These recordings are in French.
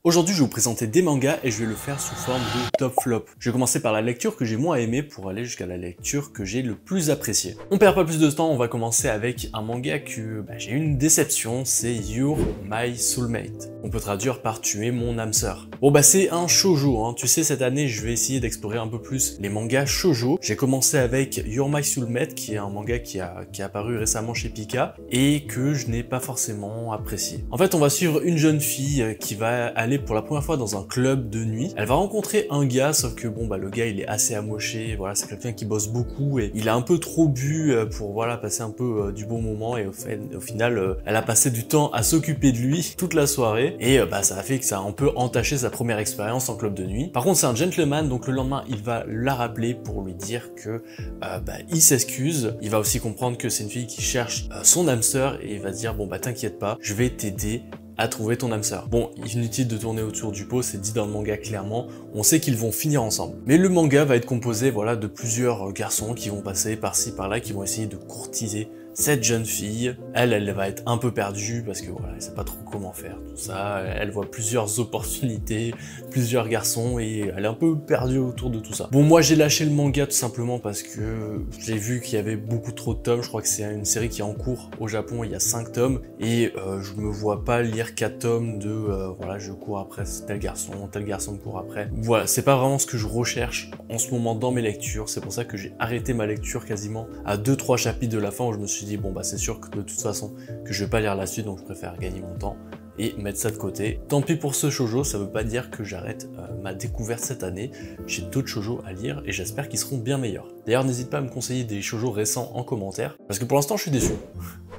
Aujourd'hui, je vais vous présenter des mangas et je vais le faire sous forme de top flop. Je vais commencer par la lecture que j'ai moins aimée pour aller jusqu'à la lecture que j'ai le plus appréciée. On perd pas plus de temps, on va commencer avec un manga que j'ai eu une déception, c'est You're My Soulmate. On peut traduire par Tu es mon âme sœur. Bon c'est un shoujo, hein. Tu sais, cette année je vais essayer d'explorer un peu plus les mangas shoujo. J'ai commencé avec You're My Soulmate qui est un manga qui est apparu récemment chez Pika et que je n'ai pas forcément apprécié. En fait, on va suivre une jeune fille qui va aller pour la première fois dans un club de nuit. Elle va rencontrer un gars, sauf que le gars il est assez amoché, voilà, c'est quelqu'un qui bosse beaucoup et il a un peu trop bu pour passer un peu du bon moment et au final elle a passé du temps à s'occuper de lui toute la soirée et ça a fait que ça a un peu entaché sa première expérience en club de nuit. Par contre c'est un gentleman, donc le lendemain il va la rappeler pour lui dire que il s'excuse. Il va aussi comprendre que c'est une fille qui cherche son âme sœur et il va dire t'inquiète pas, je vais t'aider à trouver ton âme sœur. Bon, inutile de tourner autour du pot, c'est dit dans le manga clairement, on sait qu'ils vont finir ensemble. Mais le manga va être composé de plusieurs garçons qui vont passer par-ci par-là, qui vont essayer de courtiser cette jeune fille. Elle va être un peu perdue parce que elle sait pas trop comment faire tout ça, elle voit plusieurs opportunités, plusieurs garçons et elle est un peu perdue autour de tout ça. Bon, moi j'ai lâché le manga tout simplement parce que j'ai vu qu'il y avait beaucoup trop de tomes. Je crois que c'est une série qui est en cours au Japon, il y a 5 tomes et je me vois pas lire 4 tomes de je cours après tel garçon court après. Voilà, c'est pas vraiment ce que je recherche en ce moment dans mes lectures, c'est pour ça que j'ai arrêté ma lecture quasiment à 2-3 chapitres de la fin où je me suis dit c'est sûr que de toute façon que je vais pas lire la suite, donc je préfère gagner mon temps et mettre ça de côté. Tant pis pour ce shoujo, ça veut pas dire que j'arrête ma découverte cette année. J'ai d'autres shoujo à lire et j'espère qu'ils seront bien meilleurs. D'ailleurs, n'hésite pas à me conseiller des shoujo récents en commentaire, parce que pour l'instant je suis déçu.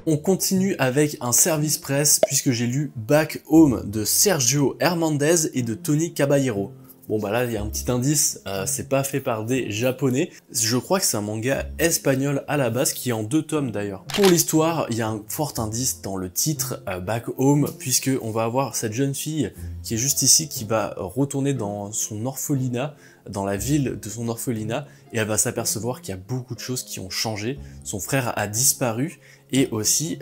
On continue avec un service presse puisque j'ai lu Back Home de Sergio Hernandez et de Tony Caballero. Là il y a un petit indice, c'est pas fait par des japonais, je crois que c'est un manga espagnol à la base qui est en 2 tomes d'ailleurs. Pour l'histoire, il y a un fort indice dans le titre Back Home, puisque on va avoir cette jeune fille qui est juste ici, qui va retourner dans son orphelinat, dans la ville de son orphelinat, et elle va s'apercevoir qu'il y a beaucoup de choses qui ont changé. Son frère a disparu, et aussi,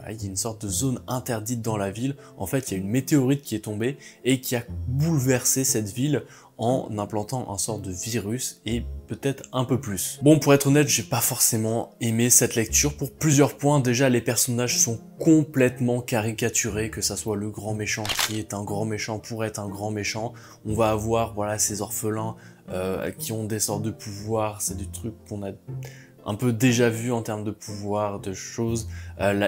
il y a une sorte de zone interdite dans la ville. En fait, il y a une météorite qui est tombée et qui a bouleversé cette ville en implantant un sort de virus et peut-être un peu plus. Bon, pour être honnête, j'ai pas forcément aimé cette lecture pour plusieurs points. Déjà, les personnages sont complètement caricaturés, que ça soit le grand méchant qui est un grand méchant pour être un grand méchant. On va avoir ces orphelins qui ont des sortes de pouvoirs, c'est des trucs qu'on a un peu déjà vu en termes de pouvoir, de choses.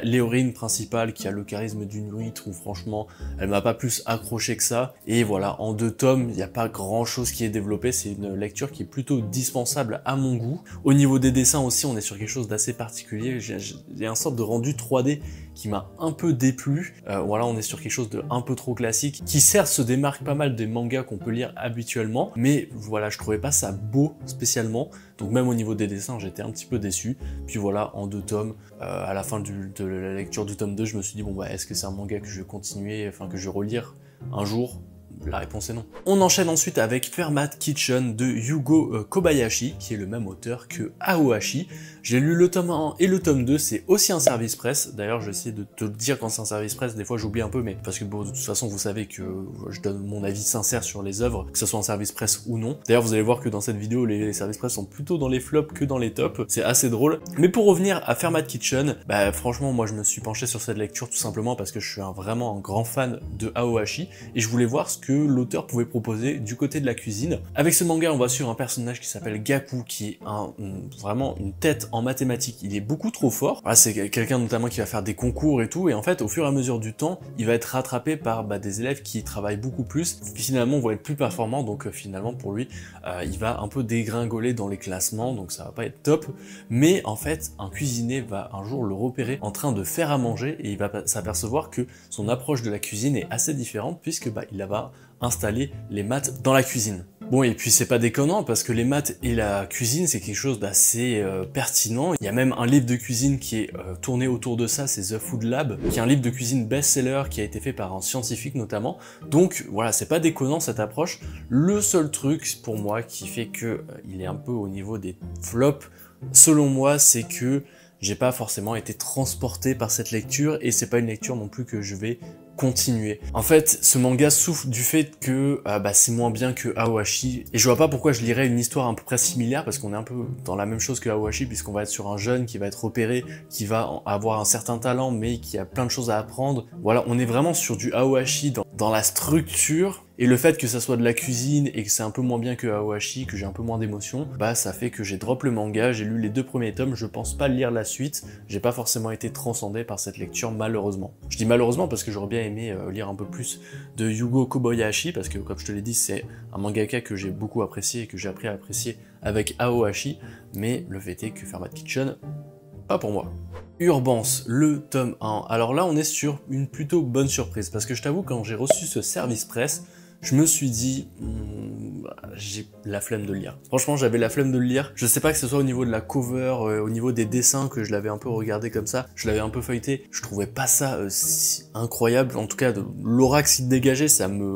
L'héroïne principale qui a le charisme d'une huître, où franchement, elle m'a pas plus accroché que ça. Et voilà, en 2 tomes, il n'y a pas grand chose qui est développé, c'est une lecture qui est plutôt dispensable à mon goût. Au niveau des dessins aussi, on est sur quelque chose d'assez particulier. J'ai un sorte de rendu 3D qui m'a un peu déplu. On est sur quelque chose de un peu trop classique, qui certes se démarque pas mal des mangas qu'on peut lire habituellement, mais je trouvais pas ça beau spécialement. Donc même au niveau des dessins, j'étais un petit peu déçu. Puis en 2 tomes, à la fin de la lecture du tome 2, je me suis dit est-ce que c'est un manga que je vais continuer, que je vais relire un jour? La réponse est non. On enchaîne ensuite avec Fermat Kitchen de Yugo Kobayashi, qui est le même auteur que Aohashi. J'ai lu le tome 1 et le tome 2, c'est aussi un service presse. D'ailleurs, j'essaie de te le dire quand c'est un service presse, des fois j'oublie un peu, mais parce que de toute façon, vous savez que je donne mon avis sincère sur les œuvres, que ce soit un service presse ou non. D'ailleurs, vous allez voir que dans cette vidéo, les services presse sont plutôt dans les flops que dans les tops. C'est assez drôle. Mais pour revenir à Fermat Kitchen, franchement, moi je me suis penché sur cette lecture tout simplement parce que je suis vraiment un grand fan de Aohashi et je voulais voir ce que l'auteur pouvait proposer du côté de la cuisine. Avec ce manga, on va suivre un personnage qui s'appelle Gaku, qui est vraiment une tête en mathématiques. Il est beaucoup trop fort. C'est quelqu'un notamment qui va faire des concours et tout, et en fait, au fur et à mesure du temps, il va être rattrapé par des élèves qui travaillent beaucoup plus, qui finalement vont être plus performants, donc finalement pour lui, il va un peu dégringoler dans les classements, donc ça va pas être top, mais en fait, un cuisinier va un jour le repérer en train de faire à manger, et il va s'apercevoir que son approche de la cuisine est assez différente, puisque il va installer les maths dans la cuisine. Bon, et puis c'est pas déconnant parce que les maths et la cuisine, c'est quelque chose d'assez pertinent. Il y a même un livre de cuisine qui est tourné autour de ça, c'est The Food Lab, qui est un livre de cuisine best-seller qui a été fait par un scientifique notamment. Donc voilà, c'est pas déconnant cette approche. Le seul truc pour moi qui fait que il est un peu au niveau des flops, selon moi, c'est que j'ai pas forcément été transporté par cette lecture et c'est pas une lecture non plus que je vais continuer. En fait, ce manga souffre du fait que c'est moins bien que Aohashi, et je vois pas pourquoi je lirais une histoire à peu près similaire, parce qu'on est un peu dans la même chose que Aohashi, puisqu'on va être sur un jeune qui va être opéré, qui va avoir un certain talent, mais qui a plein de choses à apprendre. Voilà, on est vraiment sur du Aohashi dans la structure, et le fait que ça soit de la cuisine et que c'est un peu moins bien que Aohashi, que j'ai un peu moins d'émotion, ça fait que j'ai drop le manga, j'ai lu les 2 premiers tomes, je pense pas lire la suite, j'ai pas forcément été transcendé par cette lecture malheureusement. Je dis malheureusement parce que j'aurais bien aimé lire un peu plus de Yugo Kobayashi, parce que comme je te l'ai dit, c'est un mangaka que j'ai beaucoup apprécié et que j'ai appris à apprécier avec Aohashi, mais le fait est que Fermat Kitchen, pas pour moi. Urbance, le tome 1. Alors là, on est sur une plutôt bonne surprise, parce que je t'avoue, quand j'ai reçu ce service presse, je me suis dit, j'ai la flemme de le lire. Franchement, j'avais la flemme de le lire. Je sais pas que ce soit au niveau de la cover, au niveau des dessins, que je l'avais un peu regardé comme ça, je l'avais un peu feuilleté, je trouvais pas ça si incroyable. En tout cas, l'aura que s'il dégageait,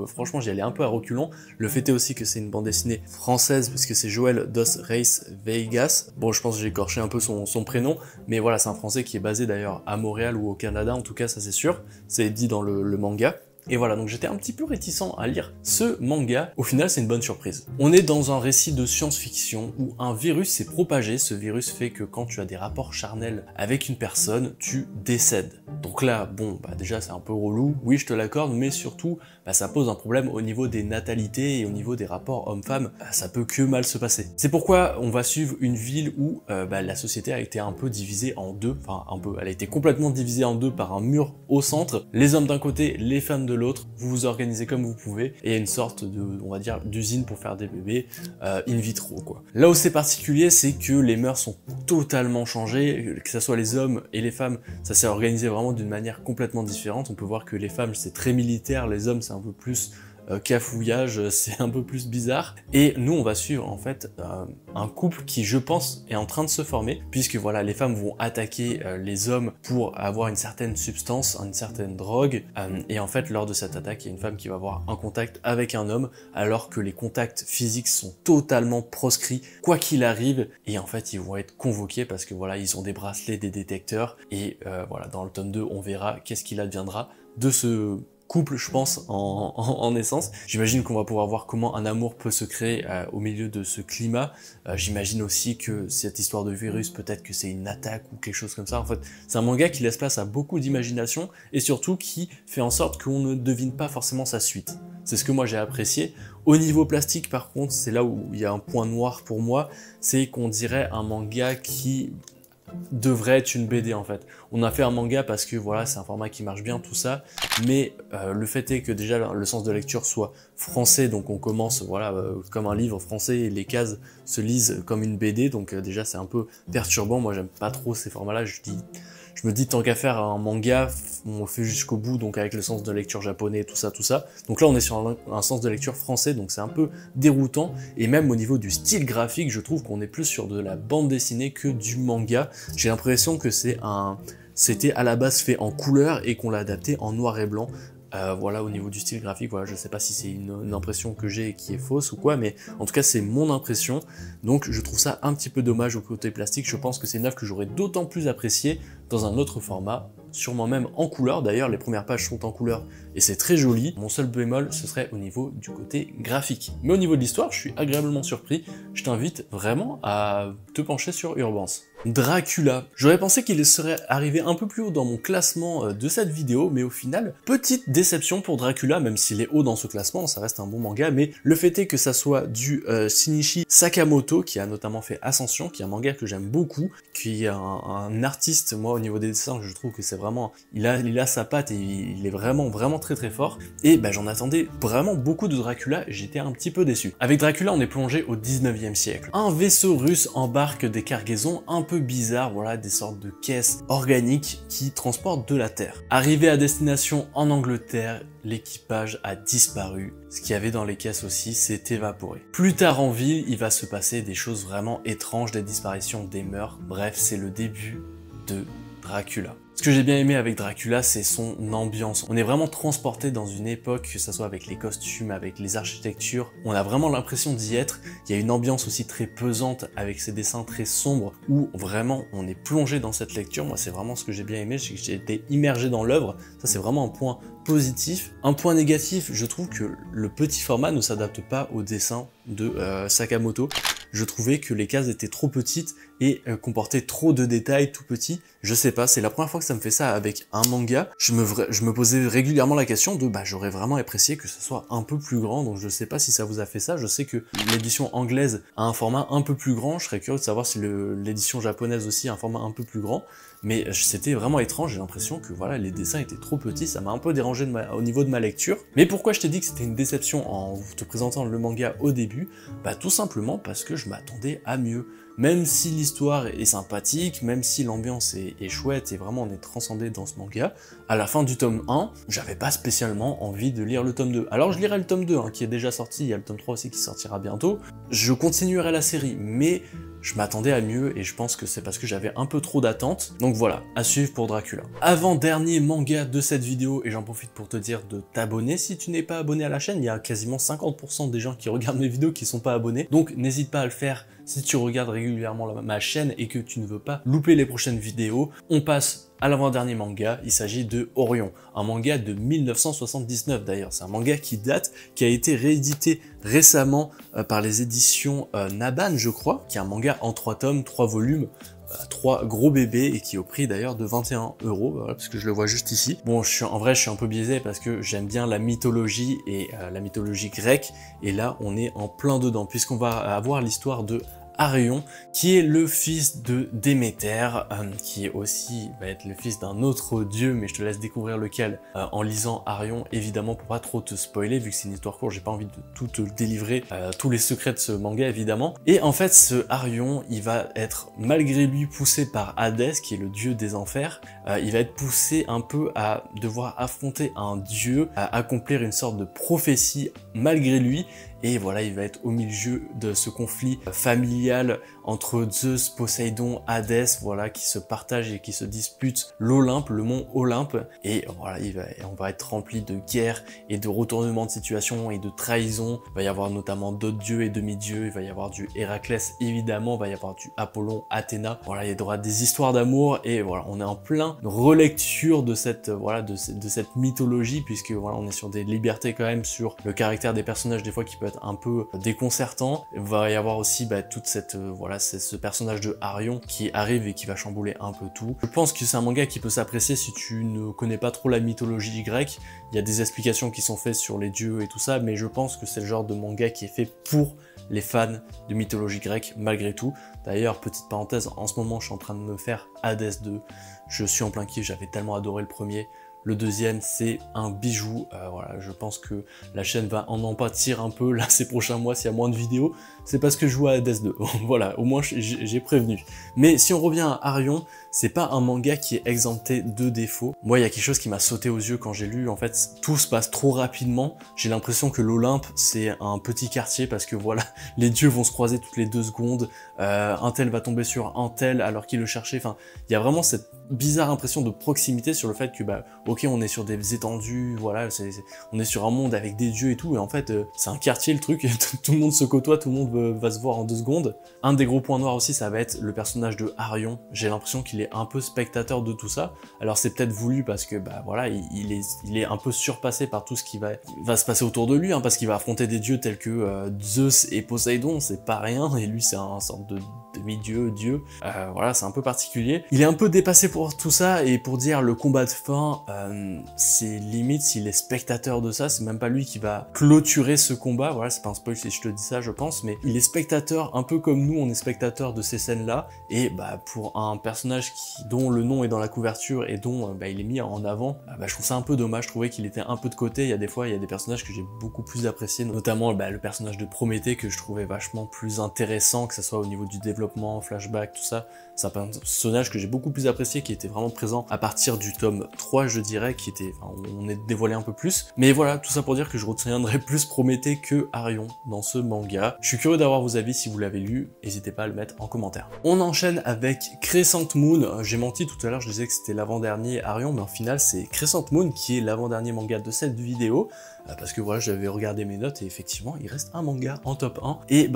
franchement, j'y allais un peu à reculons. Le fait est aussi que c'est une bande dessinée française, parce que c'est Joël dos Reis Veigas. Bon, je pense que j'ai écorché un peu son prénom, mais voilà, c'est un français qui est basé d'ailleurs à Montréal ou au Canada, en tout cas, ça c'est sûr. C'est dit dans le manga. Et voilà, donc j'étais un petit peu réticent à lire ce manga. Au final, c'est une bonne surprise. On est dans un récit de science-fiction où un virus s'est propagé. Ce virus fait que quand tu as des rapports charnels avec une personne, tu décèdes. Donc là, bon, déjà c'est un peu relou, oui je te l'accorde, mais surtout, ça pose un problème au niveau des natalités et au niveau des rapports hommes-femmes. Ça peut que mal se passer. C'est pourquoi on va suivre une ville où la société a été un peu divisée en deux, enfin un peu, elle a été complètement divisée en deux par un mur au centre. Les hommes d'un côté, les femmes de l'autre, vous vous organisez comme vous pouvez, et il y a une sorte de, on va dire, d'usine pour faire des bébés in vitro, quoi. Là où c'est particulier, c'est que les mœurs sont totalement changées, que ce soit les hommes et les femmes, ça s'est organisé vraiment d'une manière complètement différente. On peut voir que les femmes, c'est très militaire, les hommes, c'est un peu plus cafouillage, c'est un peu plus bizarre. Et nous, on va suivre en fait un couple qui, je pense, est en train de se former, puisque voilà, les femmes vont attaquer les hommes pour avoir une certaine substance, une certaine drogue, et en fait, lors de cette attaque, il y a une femme qui va avoir un contact avec un homme, alors que les contacts physiques sont totalement proscrits, quoi qu'il arrive, et en fait, ils vont être convoqués parce que voilà, ils ont des bracelets, des détecteurs, et voilà, dans le tome 2, on verra qu'est-ce qu'il adviendra de ce couple, je pense, en essence. J'imagine qu'on va pouvoir voir comment un amour peut se créer au milieu de ce climat. J'imagine aussi que cette histoire de virus, peut-être que c'est une attaque ou quelque chose comme ça. En fait, c'est un manga qui laisse place à beaucoup d'imagination et surtout qui fait en sorte qu'on ne devine pas forcément sa suite. C'est ce que moi j'ai apprécié. Au niveau plastique, par contre, c'est là où il y a un point noir pour moi, c'est qu'on dirait un manga qui devrait être une BD en fait. On a fait un manga parce que voilà, c'est un format qui marche bien, tout ça, mais le fait est que déjà le sens de lecture soit français, donc on commence voilà comme un livre français et les cases se lisent comme une BD, donc déjà c'est un peu perturbant. Moi j'aime pas trop ces formats-là, je me dis tant qu'à faire un manga, on le fait jusqu'au bout, donc avec le sens de lecture japonais, tout ça. Donc là on est sur un sens de lecture français, donc c'est un peu déroutant, et même au niveau du style graphique, je trouve qu'on est plus sur de la bande dessinée que du manga. J'ai l'impression que c'était à la base fait en couleur et qu'on l'a adapté en noir et blanc. Voilà, au niveau du style graphique, voilà, je sais pas si c'est une impression que j'ai qui est fausse ou quoi, mais en tout cas c'est mon impression, donc je trouve ça un petit peu dommage au côté plastique. Je pense que c'est une œuvre que j'aurais d'autant plus appréciée dans un autre format, sûrement même en couleur. D'ailleurs les premières pages sont en couleur et c'est très joli. Mon seul bémol ce serait au niveau du côté graphique, mais au niveau de l'histoire je suis agréablement surpris. Je t'invite vraiment à te pencher sur Urbance. Dracula. J'aurais pensé qu'il serait arrivé un peu plus haut dans mon classement de cette vidéo, mais au final, petite déception pour Dracula, même s'il est haut dans ce classement, ça reste un bon manga, mais le fait est que ça soit du Shinichi Sakamoto, qui a notamment fait Ascension, qui est un manga que j'aime beaucoup, qui est un artiste, moi au niveau des dessins, je trouve que c'est vraiment, il a sa patte et il est vraiment très fort, et j'en attendais vraiment beaucoup de Dracula, et j'étais un petit peu déçu. Avec Dracula, on est plongé au 19e siècle. Un vaisseau russe embarque des cargaisons un peu bizarres, voilà, des sortes de caisses organiques qui transportent de la terre. Arrivé à destination en Angleterre, l'équipage a disparu. Ce qu'il y avait dans les caisses aussi s'est évaporé. Plus tard en ville, il va se passer des choses vraiment étranges, des disparitions, des meurtres. Bref, c'est le début de Dracula. Ce que j'ai bien aimé avec Dracula, c'est son ambiance. On est vraiment transporté dans une époque, que ce soit avec les costumes, avec les architectures, on a vraiment l'impression d'y être. Il y a une ambiance aussi très pesante avec ces dessins très sombres où vraiment on est plongé dans cette lecture. Moi, c'est vraiment ce que j'ai bien aimé, j'ai été immergé dans l'œuvre. Ça, c'est vraiment un point positif. Un point négatif, je trouve que le petit format ne s'adapte pas au dessin de Sakamoto. Je trouvais que les cases étaient trop petites et comportaient trop de détails tout petits. Je sais pas, c'est la première fois que ça me fait ça avec un manga. Je me posais régulièrement la question de j'aurais vraiment apprécié que ce soit un peu plus grand, donc je sais pas si ça vous a fait ça. Je sais que l'édition anglaise a un format un peu plus grand, je serais curieux de savoir si l'édition japonaise aussi a un format un peu plus grand, mais c'était vraiment étrange, j'ai l'impression que voilà, les dessins étaient trop petits, ça m'a un peu dérangé au niveau de ma lecture. Mais pourquoi je t'ai dit que c'était une déception en te présentant le manga au début? Tout simplement parce que je m'attendais à mieux. Même si l'histoire est sympathique, même si l'ambiance est chouette et vraiment on est transcendé dans ce manga, à la fin du tome 1, j'avais pas spécialement envie de lire le tome 2. Alors je lirai le tome 2 qui est déjà sorti, il y a le tome 3 aussi qui sortira bientôt. Je continuerai la série, mais je m'attendais à mieux et je pense que c'est parce que j'avais un peu trop d'attentes. Donc voilà, à suivre pour Dracula. Avant-dernier manga de cette vidéo, et j'en profite pour te dire de t'abonner si tu n'es pas abonné à la chaîne. Il y a quasiment 50% des gens qui regardent mes vidéos qui sont pas abonnés. Donc n'hésite pas à le faire si tu regardes régulièrement ma chaîne et que tu ne veux pas louper les prochaines vidéos. On passe à l'avant-dernier manga, il s'agit de Orion, un manga de 1979 d'ailleurs, c'est un manga qui date, qui a été réédité récemment par les éditions Naban je crois, qui est un manga en 3 tomes, 3 volumes, 3 gros bébés et qui est au prix d'ailleurs de 21 €, voilà, parce que je le vois juste ici. Bon, en vrai je suis un peu biaisé parce que j'aime bien la mythologie et la mythologie grecque, et là on est en plein dedans, puisqu'on va avoir l'histoire de Arion, qui est le fils de Déméter, qui est aussi va être le fils d'un autre dieu, mais je te laisse découvrir lequel en lisant Arion, évidemment, pour pas trop te spoiler, vu que c'est une histoire courte, j'ai pas envie de tout te délivrer, tous les secrets de ce manga, évidemment. Et en fait, ce Arion, il va être, malgré lui, poussé par Hadès, qui est le dieu des enfers, il va être poussé un peu à devoir affronter un dieu, à accomplir une sorte de prophétie malgré lui. Et voilà, il va être au milieu de ce conflit familial entre Zeus, Poséidon, Hadès, voilà, qui se partagent et qui se disputent l'Olympe, le mont Olympe. Et voilà, on va être rempli de guerres et de retournements de situation et de trahison. Il va y avoir notamment d'autres dieux et demi-dieux. Il va y avoir du Héraclès, évidemment. Il va y avoir du Apollon, Athéna. Voilà, il y aura des histoires d'amour. Et voilà, on est en plein relecture de cette, voilà, de cette mythologie, puisque voilà, on est sur des libertés quand même, sur le caractère des personnages, des fois qui peut être un peu déconcertant. Il va y avoir aussi toute cette, voilà, c'est ce personnage de Arion qui arrive et qui va chambouler un peu tout. Je pense que c'est un manga qui peut s'apprécier si tu ne connais pas trop la mythologie grecque. Il y a des explications qui sont faites sur les dieux et tout ça, mais je pense que c'est le genre de manga qui est fait pour les fans de mythologie grecque malgré tout. D'ailleurs, petite parenthèse, en ce moment je suis en train de me faire Hadès 2. Je suis en plein kiff, j'avais tellement adoré le premier. Le deuxième, c'est un bijou. Voilà, je pense que la chaîne va en pâtir un peu là ces prochains mois s'il y a moins de vidéos. C'est parce que je joue à Hadès 2. Voilà, au moins j'ai prévenu. Mais si on revient à Arion, c'est pas un manga qui est exempté de défauts. Moi, il y a quelque chose qui m'a sauté aux yeux quand j'ai lu. En fait, tout se passe trop rapidement. J'ai l'impression que l'Olympe, c'est un petit quartier parce que voilà, les dieux vont se croiser toutes les 2 secondes. Un tel va tomber sur un tel alors qu'il le cherchait. Enfin, il y a vraiment cette bizarre impression de proximité sur le fait que ok, on est sur des étendues, voilà, on est sur un monde avec des dieux et tout, et en fait c'est un quartier le truc, tout le monde se côtoie, tout le monde va se voir en 2 secondes. Un des gros points noirs aussi, ça va être le personnage de Arion. J'ai l'impression qu'il est un peu spectateur de tout ça. Alors c'est peut-être voulu parce que voilà, il est un peu surpassé par tout ce qui va se passer autour de lui, parce qu'il va affronter des dieux tels que Zeus et Poséidon, c'est pas rien, et lui c'est un sorte de demi-dieu, voilà, c'est un peu particulier. Il est un peu dépassé pour tout ça, et pour dire le combat de fin, c'est limite s'il est spectateur de ça, c'est même pas lui qui va clôturer ce combat, voilà, c'est pas un spoil si je te dis ça, je pense, mais il est spectateur, un peu comme nous, on est spectateur de ces scènes-là, et pour un personnage dont le nom est dans la couverture et dont il est mis en avant, je trouve ça un peu dommage, je trouvais qu'il était un peu de côté. Il y a des fois, il y a des personnages que j'ai beaucoup plus appréciés, notamment le personnage de Prométhée que je trouvais vachement plus intéressant, que ce soit au niveau du développement développement, flashback, tout ça. C'est un personnage que j'ai beaucoup plus apprécié, qui était vraiment présent à partir du tome 3, je dirais, qui était, enfin, on est dévoilé un peu plus. Mais voilà, tout ça pour dire que je retiendrai plus Prométhée que Arion dans ce manga. Je suis curieux d'avoir vos avis si vous l'avez lu, n'hésitez pas à le mettre en commentaire. On enchaîne avec Crescent Moon. J'ai menti tout à l'heure, je disais que c'était l'avant-dernier Arion, mais en final c'est Crescent Moon qui est l'avant-dernier manga de cette vidéo. Parce que voilà, j'avais regardé mes notes et effectivement, il reste un manga en top 1. Et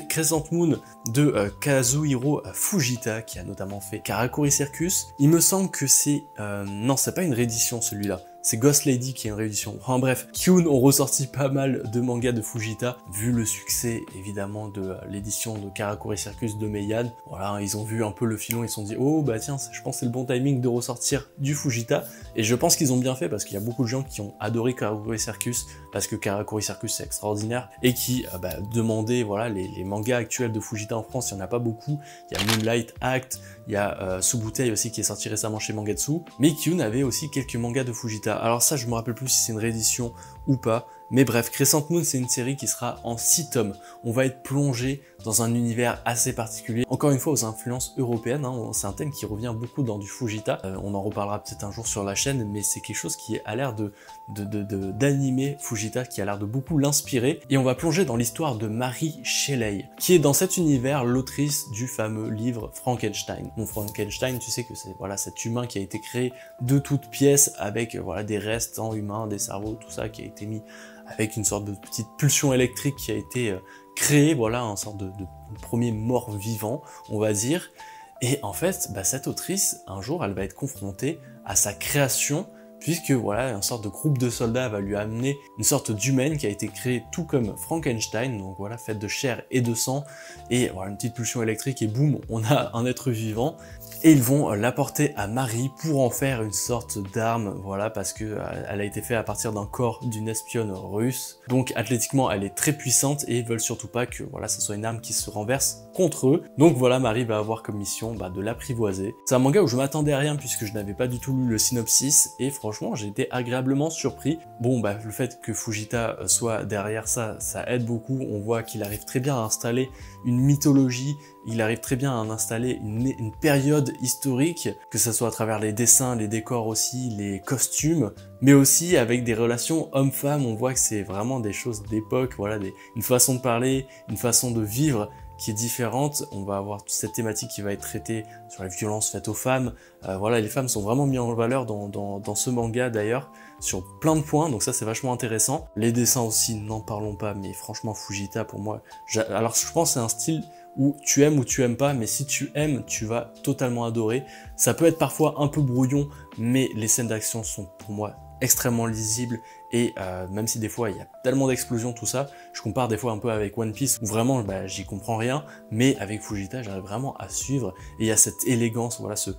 Crescent Moon de Kazuhiro Fujita, qui a notamment fait Karakuri Circus. Il me semble que c'est... non, c'est pas une réédition celui-là. C'est Ghost Lady qui est une réédition. Enfin bref, Kyun ont ressorti pas mal de mangas de Fujita, vu le succès évidemment de l'édition de Karakuri Circus de Meian. Voilà, ils ont vu un peu le filon, ils se sont dit oh bah tiens, je pense que c'est le bon timing de ressortir du Fujita. Et je pense qu'ils ont bien fait parce qu'il y a beaucoup de gens qui ont adoré Karakuri Circus, parce que Karakuri Circus c'est extraordinaire, et qui demandaient voilà, les mangas actuels de Fujita en France, il n'y en a pas beaucoup. Il y a Moonlight Act, il y a Subutei aussi qui est sorti récemment chez Mangatsu, mais Kyun avait aussi quelques mangas de Fujita. Alors ça, je me rappelle plus si c'est une réédition ou pas, mais bref, Crescent Moon, c'est une série qui sera en 6 tomes. On va être plongé dans un univers assez particulier, encore une fois aux influences européennes, hein. C'est un thème qui revient beaucoup dans du Fujita, on en reparlera peut-être un jour sur la chaîne, mais c'est quelque chose qui a l'air d'animer Fujita, qui a l'air de beaucoup l'inspirer, et on va plonger dans l'histoire de Mary Shelley, qui est dans cet univers l'autrice du fameux livre Frankenstein. Bon, Frankenstein, tu sais que c'est voilà, cet humain qui a été créé de toutes pièces, avec voilà, des restants humains, des cerveaux, tout ça qui a été mis avec une sorte de petite pulsion électrique qui a été créée, voilà, une sorte de premier mort vivant, on va dire. Et en fait, cette autrice, un jour, elle va être confrontée à sa création, puisque voilà, une sorte de groupe de soldats va lui amener une sorte d'humaine qui a été créée tout comme Frankenstein, donc voilà, faite de chair et de sang, et voilà, une petite pulsion électrique, et boum, on a un être vivant. Et ils vont l'apporter à Marie pour en faire une sorte d'arme, voilà, parce que elle a été faite à partir d'un corps d'une espionne russe. Donc athlétiquement, elle est très puissante et ils veulent surtout pas que voilà, ça soit une arme qui se renverse contre eux. Donc voilà, Marie va avoir comme mission de l'apprivoiser. C'est un manga où je m'attendais à rien puisque je n'avais pas du tout lu le synopsis et franchement, j'ai été agréablement surpris. Bon, le fait que Fujita soit derrière ça, ça aide beaucoup. On voit qu'il arrive très bien à installer une mythologie, il arrive très bien à installer une période historique, que ce soit à travers les dessins, les décors aussi, les costumes, mais aussi avec des relations hommes-femmes. On voit que c'est vraiment des choses d'époque, voilà, une façon de parler, une façon de vivre qui est différente. On va avoir toute cette thématique qui va être traitée sur les violences faites aux femmes. Voilà, les femmes sont vraiment mises en valeur dans ce manga d'ailleurs, sur plein de points, donc ça c'est vachement intéressant. Les dessins aussi, n'en parlons pas, mais franchement Fujita pour moi, alors je pense que c'est un style où tu aimes ou tu aimes pas, mais si tu aimes, tu vas totalement adorer. Ça peut être parfois un peu brouillon, mais les scènes d'action sont pour moi extrêmement lisibles, et même si des fois il y a tellement d'explosions, tout ça, je compare des fois un peu avec One Piece, où vraiment j'y comprends rien, mais avec Fujita j'arrive vraiment à suivre, et il y a cette élégance, voilà, ce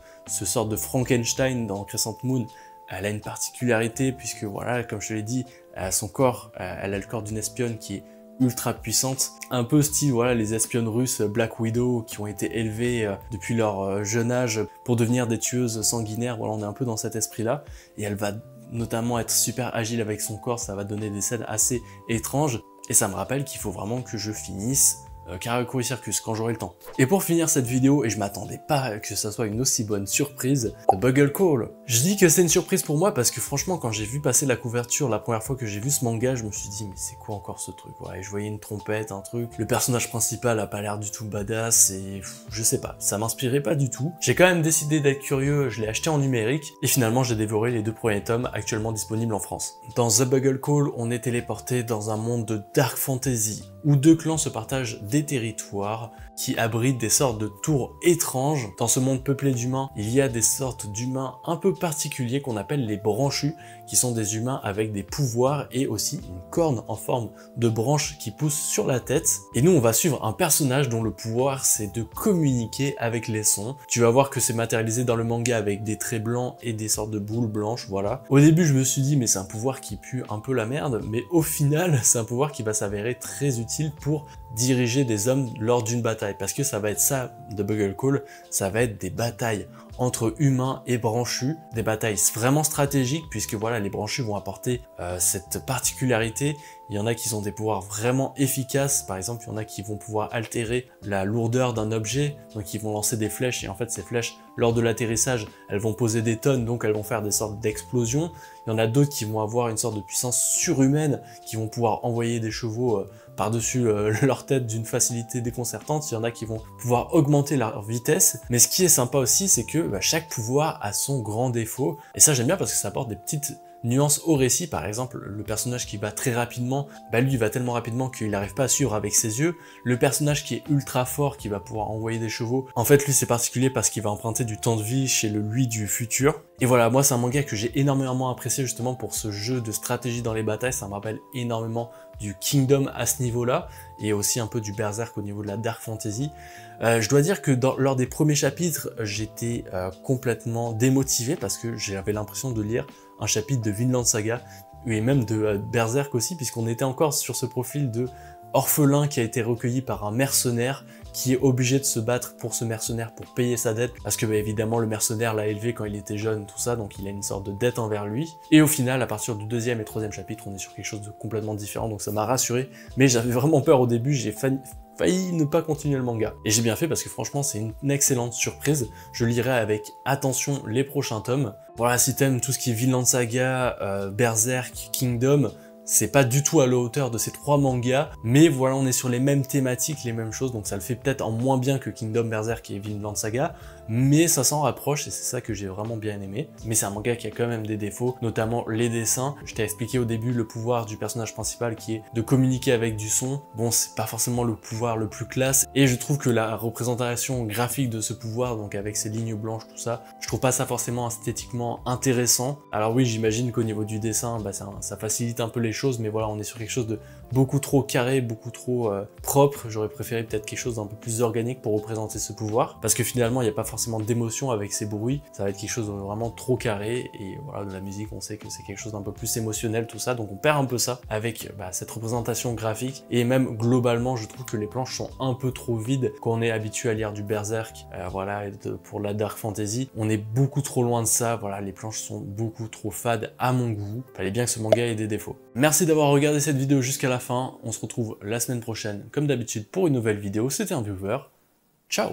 sort de Frankenstein dans Crescent Moon. Elle a une particularité, puisque voilà, comme je te l'ai dit, son corps, elle a le corps d'une espionne qui est ultra puissante, un peu style voilà les espionnes russes Black Widow qui ont été élevées depuis leur jeune âge pour devenir des tueuses sanguinaires. Voilà, on est un peu dans cet esprit là, et elle va notamment être super agile avec son corps, ça va donner des scènes assez étranges, et ça me rappelle qu'il faut vraiment que je finisse Karakuri Circus quand j'aurai le temps. Et pour finir cette vidéo, et je m'attendais pas que ça soit une aussi bonne surprise, The Bugle Call. Je dis que c'est une surprise pour moi parce que franchement quand j'ai vu passer la couverture la première fois que j'ai vu ce manga, je me suis dit mais c'est quoi encore ce truc, ouais, je voyais une trompette, un truc, le personnage principal a pas l'air du tout badass, et je sais pas, ça m'inspirait pas du tout. J'ai quand même décidé d'être curieux, je l'ai acheté en numérique, et finalement j'ai dévoré les 2 premiers tomes actuellement disponibles en France. Dans The Bugle Call, on est téléporté dans un monde de dark fantasy, où 2 clans se partagent des territoires qui abritent des sortes de tours étranges. Dans ce monde peuplé d'humains, il y a des sortes d'humains un peu particuliers qu'on appelle les branchus, qui sont des humains avec des pouvoirs et aussi une corne en forme de branche qui pousse sur la tête. Et nous, on va suivre un personnage dont le pouvoir, c'est de communiquer avec les sons. Tu vas voir que c'est matérialisé dans le manga avec des traits blancs et des sortes de boules blanches, voilà. Au début, je me suis dit, mais c'est un pouvoir qui pue un peu la merde, mais au final, c'est un pouvoir qui va s'avérer très utile pour diriger des hommes lors d'une bataille, parce que ça va être ça de Bugle Call, ça va être des batailles entre humains et branchus, des batailles vraiment stratégiques, puisque voilà, les branchus vont apporter cette particularité, Il y en a qui ont des pouvoirs vraiment efficaces. Par exemple, il y en a qui vont pouvoir altérer la lourdeur d'un objet. Donc ils vont lancer des flèches et en fait ces flèches, lors de l'atterrissage, elles vont poser des tonnes, donc elles vont faire des sortes d'explosions. Il y en a d'autres qui vont avoir une sorte de puissance surhumaine, qui vont pouvoir envoyer des chevaux par-dessus leur tête d'une facilité déconcertante. Il y en a qui vont pouvoir augmenter leur vitesse. Mais ce qui est sympa aussi, c'est que chaque pouvoir a son grand défaut. Et ça, j'aime bien parce que ça apporte des petites nuances au récit. Par exemple, le personnage qui va très rapidement, lui il va tellement rapidement qu'il n'arrive pas à suivre avec ses yeux. Le personnage qui est ultra fort, qui va pouvoir envoyer des chevaux, en fait lui c'est particulier parce qu'il va emprunter du temps de vie chez le lui du futur. Et voilà, moi c'est un manga que j'ai énormément apprécié justement pour ce jeu de stratégie dans les batailles. Ça me rappelle énormément du Kingdom à ce niveau-là, et aussi un peu du Berserk au niveau de la Dark Fantasy. Je dois dire que lors des premiers chapitres, j'étais complètement démotivé parce que j'avais l'impression de lire un chapitre de Vinland Saga, et même de Berserk aussi, puisqu'on était encore sur ce profil de orphelin qui a été recueilli par un mercenaire qui est obligé de se battre pour ce mercenaire pour payer sa dette, parce que évidemment le mercenaire l'a élevé quand il était jeune, tout ça, donc il a une sorte de dette envers lui. Et au final, à partir du 2e et 3e chapitre, on est sur quelque chose de complètement différent, donc ça m'a rassuré, mais j'avais vraiment peur au début, j'ai failli ne pas continuer le manga. Et j'ai bien fait parce que franchement c'est une excellente surprise. Je lirai avec attention les prochains tomes. Voilà, si t'aimes tout ce qui est Vinland Saga, Berserk, Kingdom, c'est pas du tout à la hauteur de ces 3 mangas, mais voilà, on est sur les mêmes thématiques, les mêmes choses, donc ça le fait peut-être en moins bien que Kingdom, Berserk et Vinland Saga, mais ça s'en rapproche et c'est ça que j'ai vraiment bien aimé. Mais c'est un manga qui a quand même des défauts, notamment les dessins. Je t'ai expliqué au début le pouvoir du personnage principal qui est de communiquer avec du son. Bon, c'est pas forcément le pouvoir le plus classe, et je trouve que la représentation graphique de ce pouvoir, donc avec ces lignes blanches, tout ça, je trouve pas ça forcément esthétiquement intéressant. Alors oui, j'imagine qu'au niveau du dessin, ça facilite un peu les choses, mais voilà, on est sur quelque chose de beaucoup trop carré, beaucoup trop propre. J'aurais préféré peut-être quelque chose d'un peu plus organique pour représenter ce pouvoir, parce que finalement il n'y a pas forcément d'émotion avec ces bruits, ça va être quelque chose de vraiment trop carré, et voilà, de la musique on sait que c'est quelque chose d'un peu plus émotionnel, tout ça, donc on perd un peu ça avec cette représentation graphique. Et même globalement je trouve que les planches sont un peu trop vides quand on est habitué à lire du Berserk, voilà, et pour la Dark Fantasy, on est beaucoup trop loin de ça. Voilà, les planches sont beaucoup trop fades à mon goût. Fallait bien que ce manga ait des défauts. Merci d'avoir regardé cette vidéo jusqu'à la fin, on se retrouve la semaine prochaine comme d'habitude pour une nouvelle vidéo. C'était un viewer, ciao.